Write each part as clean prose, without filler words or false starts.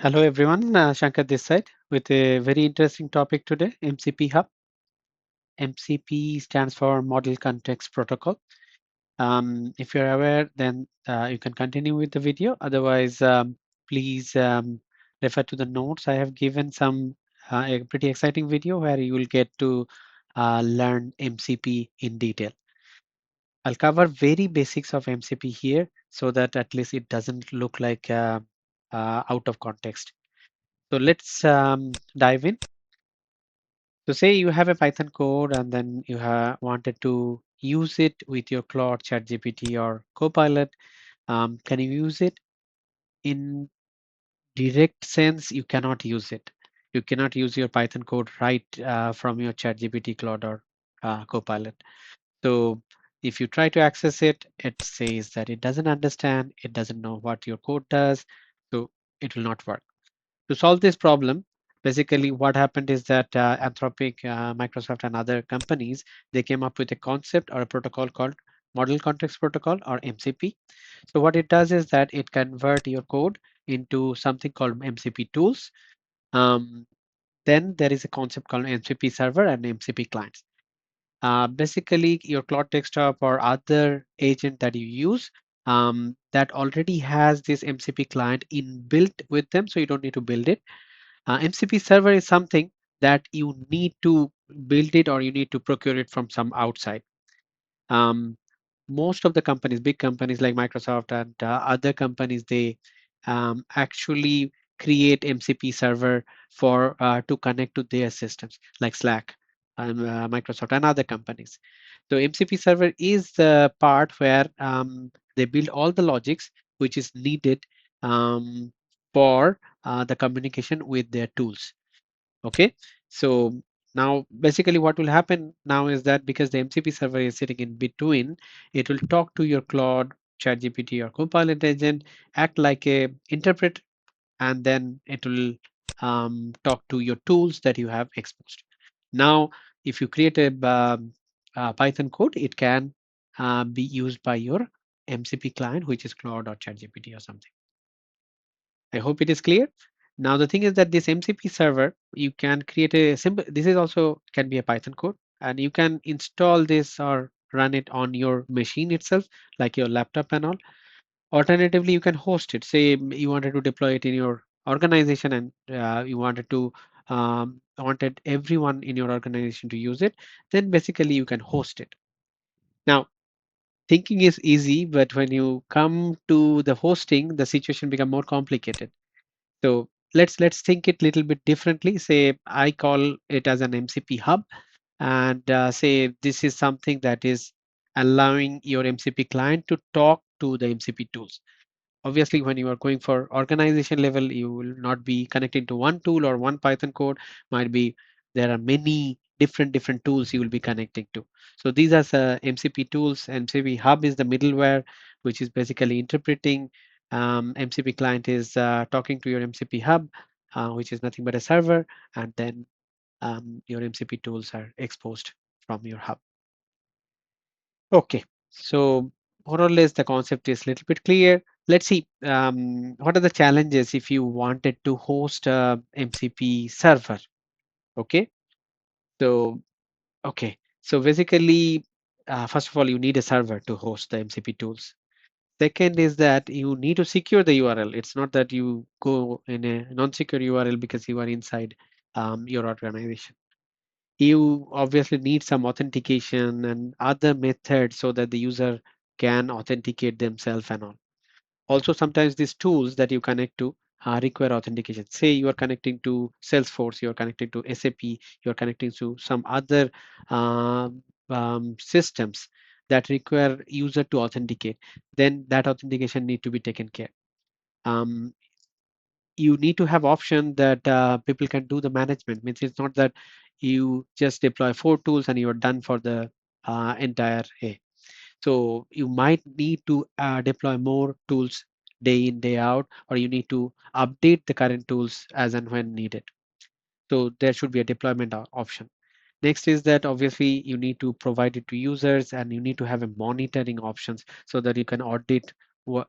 Hello everyone, Shankar this side with a very interesting topic today, MCP Hub. MCP stands for Model Context Protocol. If you're aware, then you can continue with the video. Otherwise, please refer to the notes. I have given a pretty exciting video where you will get to learn MCP in detail. I'll cover very basics of MCP here so that at least it doesn't look like out of context. So let's dive in. So say you have a Python code and then you have wanted to use it with your Claude, ChatGPT, or Copilot. Can you use it? In direct sense, you cannot use it. You cannot use your Python code right from your ChatGPT, Claude, or Copilot. So if you try to access it, it says that it doesn't understand, it doesn't know what your code does, so it will not work. To solve this problem, basically what happened is that Anthropic, Microsoft, and other companies, they came up with a concept or a protocol called Model Context Protocol or MCP. So what it does is that it convert your code into something called MCP tools. Um, then there is a concept called MCP server and MCP clients. Basically, your Claude Desktop or other agent that you use that already has this MCP client inbuilt with them, so you don't need to build it. MCP server is something that you need to build it or you need to procure it from some outside. Um, most of the companies, big companies like Microsoft and other companies, they actually create MCP server for to connect to their systems like Slack, Microsoft, and other companies. So MCP server is the part where they build all the logics which is needed um, for the communication with their tools. Okay, so now basically what will happen now is that because the MCP server is sitting in between, it will talk to your Claude, ChatGPT, or Copilot agent, act like a interpret, and then it will talk to your tools that you have exposed. Now, if you create a Python code, it can be used by your MCP client, which is Claude or ChatGPT or something. I hope it is clear. Now the thing is that this MCP server, you can create a simple, this is also can be a Python code, and you can install this or run it on your machine itself, like your laptop and all. Alternatively, you can host it. Say you wanted to deploy it in your organization and you wanted everyone in your organization to use it, then basically you can host it. Now, thinking is easy, but when you come to the hosting, the situation become more complicated. So let's think it a little bit differently. Say I call it as an MCP hub, and say this is something that is allowing your MCP client to talk to the MCP tools. Obviously, when you are going for organization level, you will not be connecting to one tool or one Python code. Might be there are many different tools you will be connecting to. So these are the MCP tools. MCP hub is the middleware, which is basically interpreting. MCP client is talking to your MCP hub, which is nothing but a server, and then your MCP tools are exposed from your hub. Okay, so more or less the concept is a little bit clear. Let's see what are the challenges if you wanted to host a MCP server. Okay, so so basically, first of all, you need a server to host the MCP tools. Second is that you need to secure the URL. It's not that you go in a non-secure URL because you are inside your organization. You obviously need some authentication and other methods so that the user can authenticate themselves and all. Also, sometimes these tools that you connect to require authentication. Say you are connecting to Salesforce, you are connecting to SAP, you are connecting to some other systems that require user to authenticate. Then that authentication need to be taken care. Um, you need to have option that people can do the management. Means it's not that you just deploy 4 tools and you're done for the entire A. So you might need to deploy more tools day in, day out, or you need to update the current tools as and when needed. So there should be a deployment option. Next is that obviously you need to provide it to users and you need to have a monitoring options so that you can audit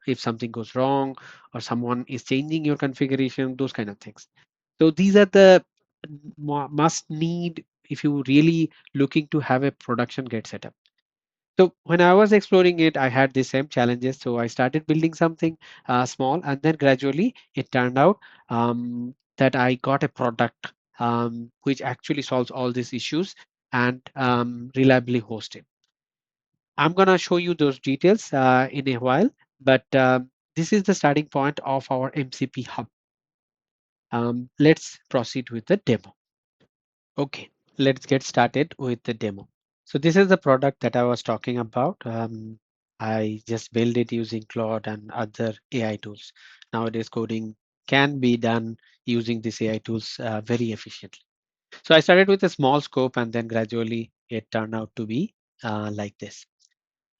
if something goes wrong or someone is changing your configuration, those kind of things. So these are the must need if you really looking to have a production get set up. So when I was exploring it, I had the same challenges. So I started building something small, and then gradually it turned out that I got a product which actually solves all these issues and reliably hosted. I'm going to show you those details in a while, but this is the starting point of our MCP Hub. Let's proceed with the demo. Okay, let's get started with the demo. So this is the product that I was talking about. I just built it using Claude and other AI tools. Nowadays, coding can be done using these AI tools very efficiently. So I started with a small scope, and then gradually it turned out to be like this.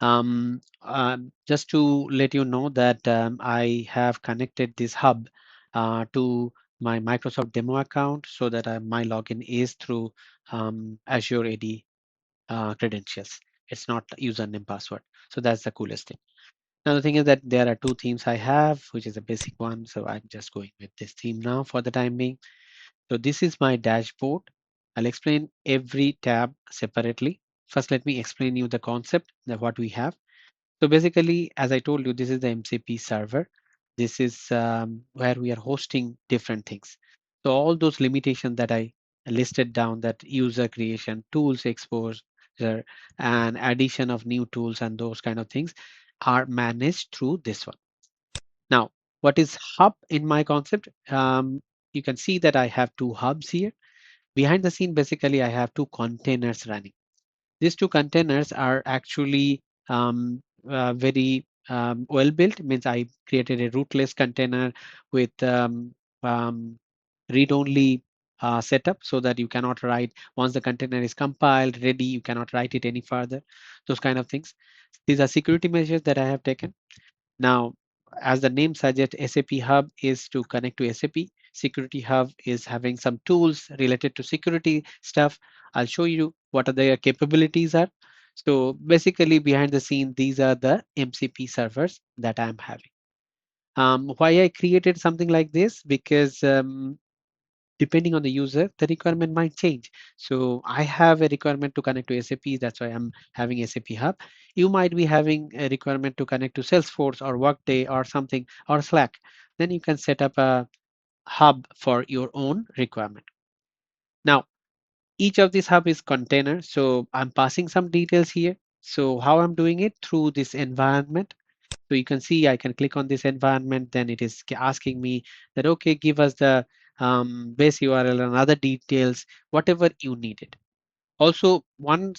Just to let you know that I have connected this hub to my Microsoft demo account so that my login is through Azure AD credentials. It's not username password. So that's the coolest thing. Now the thing is that there are two themes I have, which is a basic one. So I'm just going with this theme now for the time being. So this is my dashboard. I'll explain every tab separately. First, let me explain you the concept of what we have. So basically, as I told you, this is the MCP server. This is where we are hosting different things. So all those limitations that I listed down, that user creation, tools exposure, and addition of new tools and those kind of things are managed through this one. Now, what is hub in my concept? You can see that I have two hubs here. Behind the scene, basically, I have two containers running. These two containers are actually very well built. Means I created a rootless container with read-only setup so that you cannot write once the container is compiled, ready, you cannot write it any further. Those kind of things. These are security measures that I have taken. Now, as the name suggests, SAP Hub is to connect to SAP. Security Hub is having some tools related to security stuff. I'll show you what are their capabilities are. So basically, behind the scene, these are the MCP servers that I'm having. Why I created something like this? Because depending on the user, the requirement might change. So I have a requirement to connect to SAP. That's why I'm having SAP Hub. You might be having a requirement to connect to Salesforce or Workday or something or Slack. Then you can set up a hub for your own requirement. Now, each of these hub is container. So I'm passing some details here. So how I'm doing it through this environment. So you can see I can click on this environment, then it is asking me that, okay, give us the base URL and other details, whatever you needed. Also, one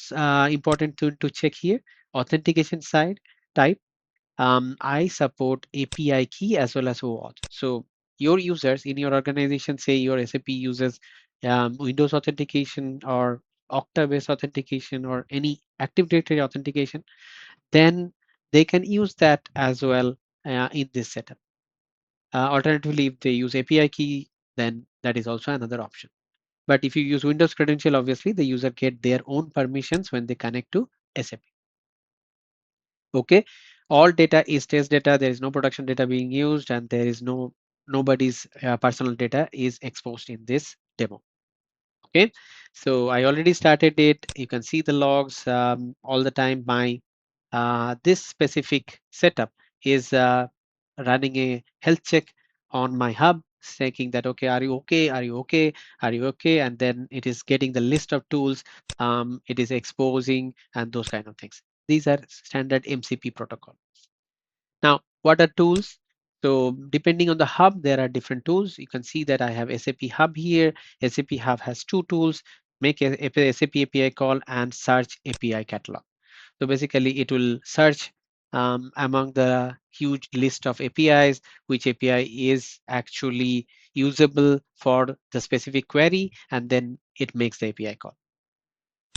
important thing to check here, authentication side type. I support API key as well as OAuth. So your users in your organization, say your SAP uses Windows authentication or Okta-based authentication or any Active Directory authentication, then they can use that as well in this setup. Alternatively, if they use API key, then that is also another option. But if you use Windows credential, obviously the user get their own permissions when they connect to SAP. Okay, all data is test data. There is no production data being used, and there is nobody's personal data is exposed in this demo. Okay, so I already started it. You can see the logs all the time. My this specific setup is running a health check on my hub, saying that, okay, are you okay? Are you okay? Are you okay? And then it is getting the list of tools. It is exposing and those kind of things. These are standard MCP protocol. Now, what are tools? So depending on the hub, there are different tools. You can see that I have SAP Hub here. SAP Hub has two tools, make a SAP API call and search API catalog. So basically it will search among the huge list of APIs, which API is actually usable for the specific query, and then it makes the API call.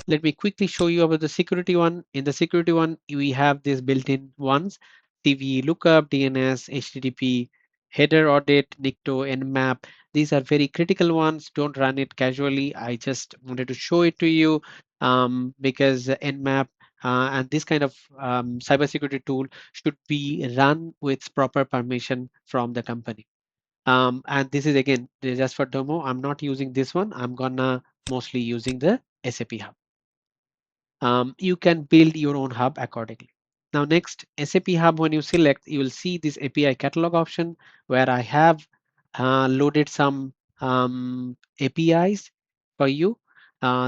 Let me quickly show you about the security one. In the security one, we have these built-in ones, CVE lookup, DNS, HTTP, header audit, NICTO, Nmap. These are very critical ones. Don't run it casually. I just wanted to show it to you because Nmap and this kind of cybersecurity tool should be run with proper permission from the company. And this is again just for demo. I'm not using this one. I'm gonna mostly using the SAP Hub. You can build your own hub accordingly. Now next, SAP Hub, when you select, you will see this API catalog option where I have loaded some APIs for you.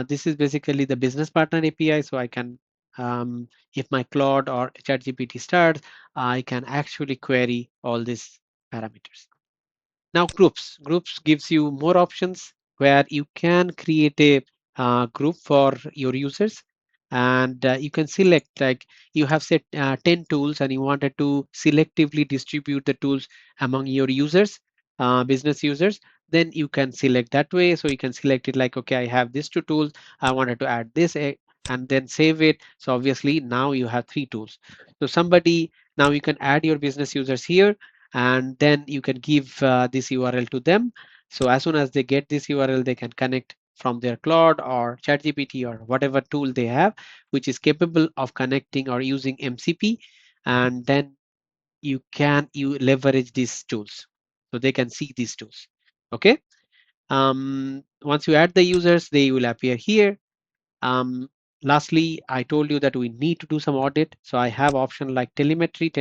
This is basically the business partner API, so I can, if my Claude or ChatGPT starts, I can actually query all these parameters. Now groups gives you more options where you can create a group for your users, and you can select, like you have set 10 tools and you wanted to selectively distribute the tools among your users, business users, then you can select that way. So you can select it like, okay, I have these two tools, I wanted to add this, and then save it. So obviously now you have three tools. So somebody, now you can add your business users here, and then you can give this URL to them. So as soon as they get this URL, they can connect from their Claude or ChatGPT or whatever tool they have, which is capable of connecting or using MCP, and then you leverage these tools, so they can see these tools. Okay. Once you add the users, they will appear here. um, Lastly, I told you that we need to do some audit. So I have option like telemetry,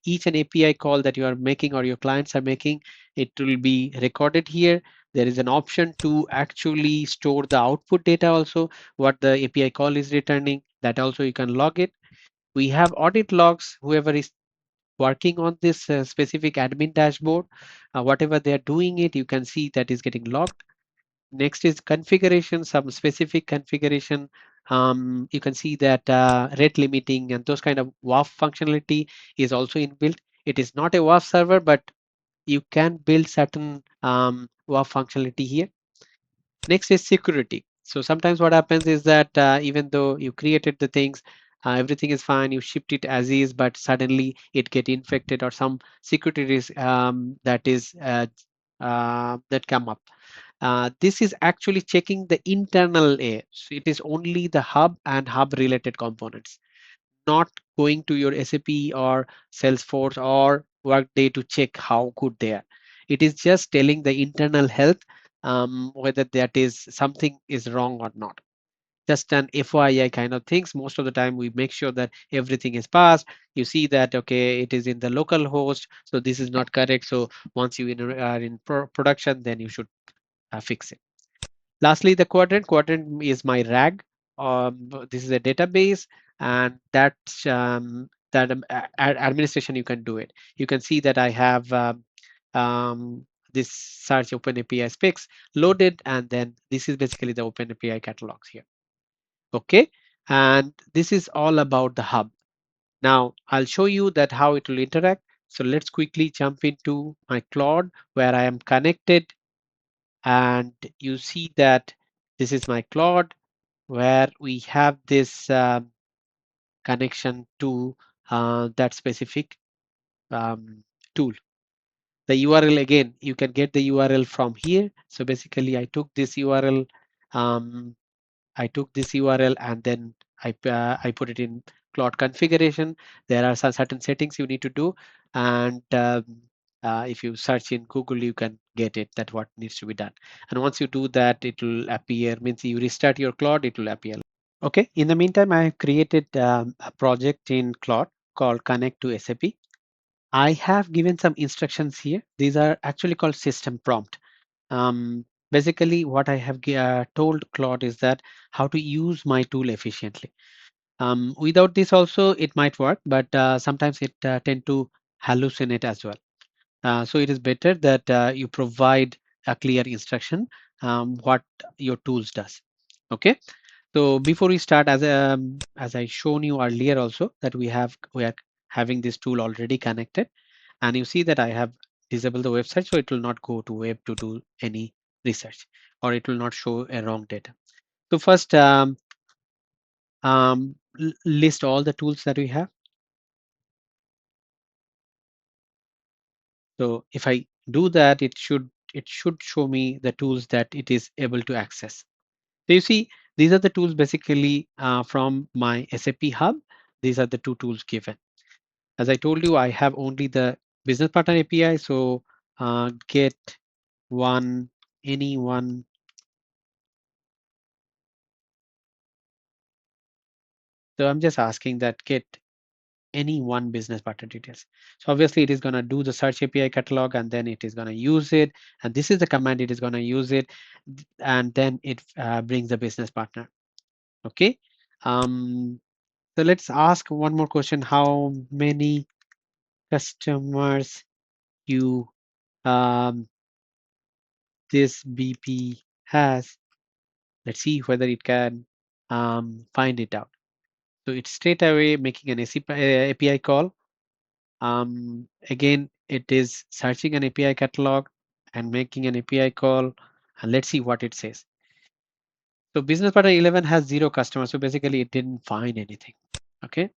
each an API call that you are making or your clients are making, it will be recorded here. There is an option to actually store the output data also, what the API call is returning, that also you can log it. We have audit logs, whoever is working on this specific admin dashboard, whatever they are doing it, you can see that is getting logged. Next is configuration, some specific configuration. You can see that rate limiting and those kind of WAF functionality is also inbuilt. It is not a WAF server, but you can build certain WAF functionality here. Next is security. So sometimes what happens is that even though you created the things, everything is fine, you shipped it as is, but suddenly it get infected or some security risk that come up. This is actually checking the internal A. So it is only the hub and hub related components, not going to your SAP or Salesforce or Workday to check how good they are. It is just telling the internal health, whether that is something is wrong or not. Just an FYI kind of things. Most of the time we make sure that everything is passed. You see that, okay, it is in the local host, so this is not correct. So once you are in production, then you should fix it. Lastly, the quadrant is my RAG. This is a database, and administration you can do it. You can see that I have um, this search OpenAPI specs loaded, and then this is basically the OpenAPI catalogs here. Okay, and this is all about the hub. Now I'll show you that how it will interact. So let's quickly jump into my Claude where I am connected, and you see that this is my Claude where we have this connection to that specific um, tool. The URL, again, you can get the URL from here. So basically I took this URL, um, and then I put it in Claude configuration. There are some certain settings you need to do, and if you search in Google, you can get it that what needs to be done. And once you do that, it will appear. Means you restart your Claude, it will appear. Okay. In the meantime, I have created a project in Claude called Connect to SAP. I have given some instructions here. These are actually called system prompt. Basically, what I have told Claude is that how to use my tool efficiently. Without this also, it might work, but sometimes it tend to hallucinate as well. So it is better that you provide a clear instruction what your tools does. Okay. So before we start, as I shown you earlier also that we are having this tool already connected, and you see that I have disabled the website, so it will not go to web to do any research, or it will not show a wrong data. So first, list all the tools that we have. So if I do that, it should show me the tools that it is able to access. So you see These are the tools basically from my SAP Hub. These are the two tools given. As I told you, I have only the business partner API. So get one, anyone. So I'm just asking that get any one business partner details. So obviously it is going to do the search API catalog and then it is going to use it. And this is the command it is going to use it. And then it brings the business partner. Okay. So let's ask one more question. How many customers you this BP has? Let's see whether it can find it out. So it's straight away making an API call. Again, it is searching an API catalog and making an API call. And let's see what it says. So business partner 11 has 0 customers. So basically it didn't find anything. Okay.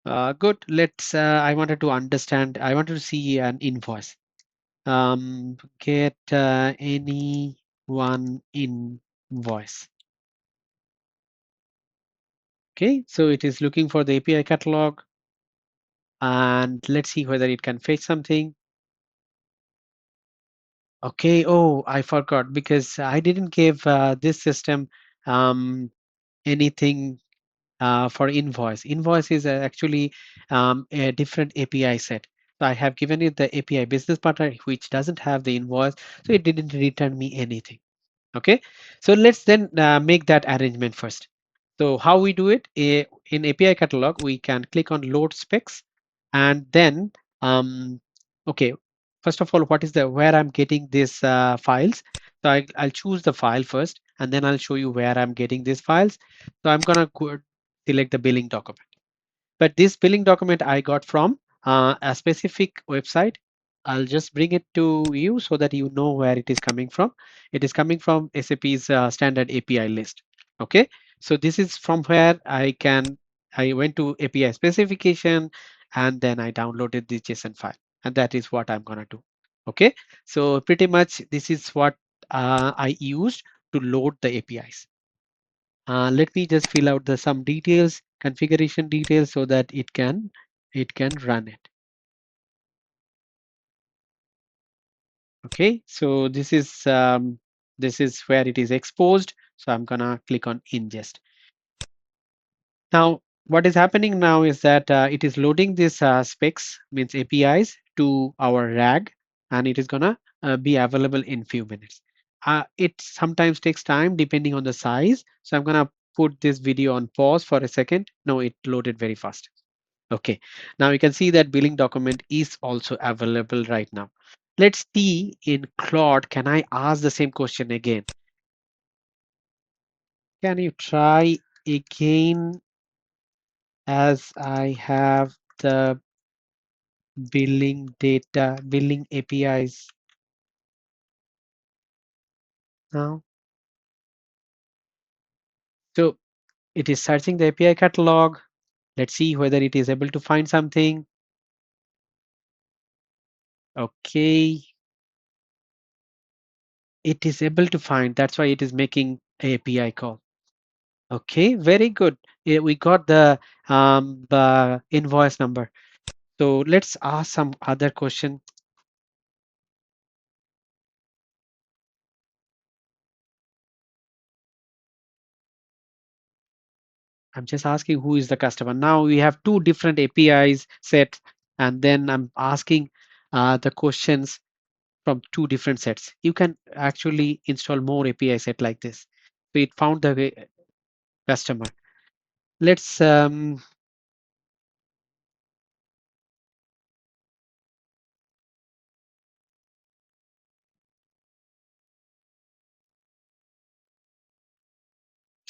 Good. I wanted to understand, I wanted to see an invoice. Get any one invoice. Okay, so it is looking for the API catalog and let's see whether it can fetch something. Okay, oh, I forgot because I didn't give this system anything for invoice. Invoice is actually a different API set. So I have given it the API business partner, which doesn't have the invoice, so it didn't return me anything. Okay, so let's then make that arrangement first. So how we do it in API catalog, we can click on load specs and then okay, first of all, what is the where I'm getting these files. So I'll choose the file first and then I'll show you where I'm getting these files. So I'm gonna select the billing document. But this billing document I got from a specific website. I'll just bring it to you so that you know where it is coming from. It is coming from SAP's standard API list. Okay, so this is from where I went to API specification and then I downloaded the JSON file, and that is what I'm gonna do. Okay, so pretty much this is what I used to load the APIs. Let me just fill out the some details, configuration details, so that it can run it. Okay, so this is where it is exposed. So I'm gonna click on ingest. Now, what is happening now is that it is loading this specs, means APIs, to our RAG, and it is gonna be available in few minutes. It sometimes takes time depending on the size. So I'm gonna put this video on pause for a second. No, it loaded very fast. Okay, now you can see that billing document is also available right now. Let's see in Claude, can I ask the same question again? Can you try again as I have the billing data, billing APIs now? So it is searching the API catalog. Let's see whether it is able to find something. Okay. It is able to find, that's why it is making API call. Okay, very good. We got the invoice number. So let's ask some other question. I'm just asking who is the customer. Now we have two different APIs set, and then I'm asking the questions from two different sets. You can actually install more API set like this. So it found the customer. Let's so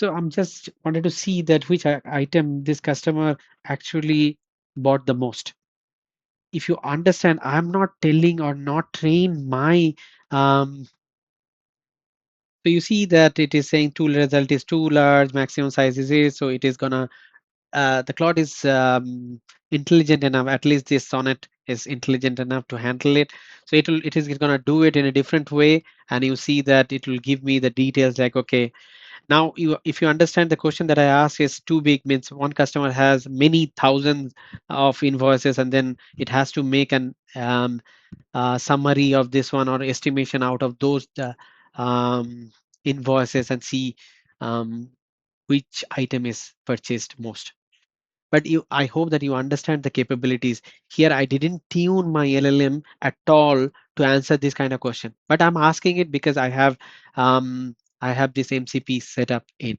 I'm just wanted to see that which item this customer actually bought the most. If you understand, I'm not telling or not train my so you see that it is saying tool result is too large, maximum size is it, so it is gonna the Claude is intelligent enough, at least this sonnet is intelligent enough to handle it. So it is gonna do it in a different way, and you see that it will give me the details like, okay, Now, if you understand the question that I asked is too big, means one customer has many thousands of invoices, and then it has to make an summary of this one or estimation out of those invoices and see um, which item is purchased most. But I hope that you understand the capabilities. Here, I didn't tune my LLM at all to answer this kind of question, but I'm asking it because I have this MCP set up in.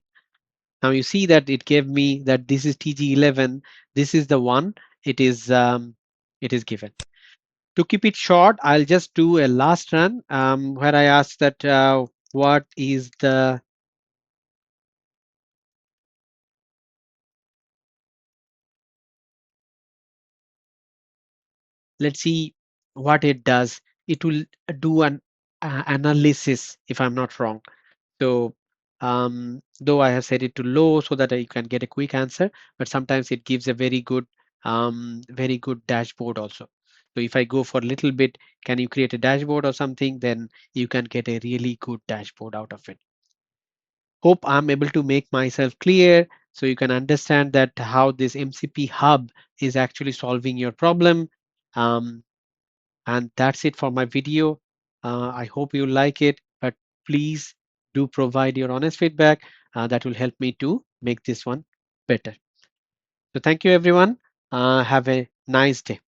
Now you see that it gave me that this is TG11. This is the one it is given. To keep it short, I'll just do a last run where I ask that what is the, let's see what it does. It will do an analysis if I'm not wrong. So though I have set it to low so that I can get a quick answer, but sometimes it gives a very good dashboard also. So if I go for a little bit, can you create a dashboard or something? Then you can get a really good dashboard out of it. Hope I'm able to make myself clear so you can understand that how this MCP hub is actually solving your problem. Um, and that's it for my video. I hope you like it, but please do provide your honest feedback. That will help me to make this one better. So thank you, everyone. Have a nice day.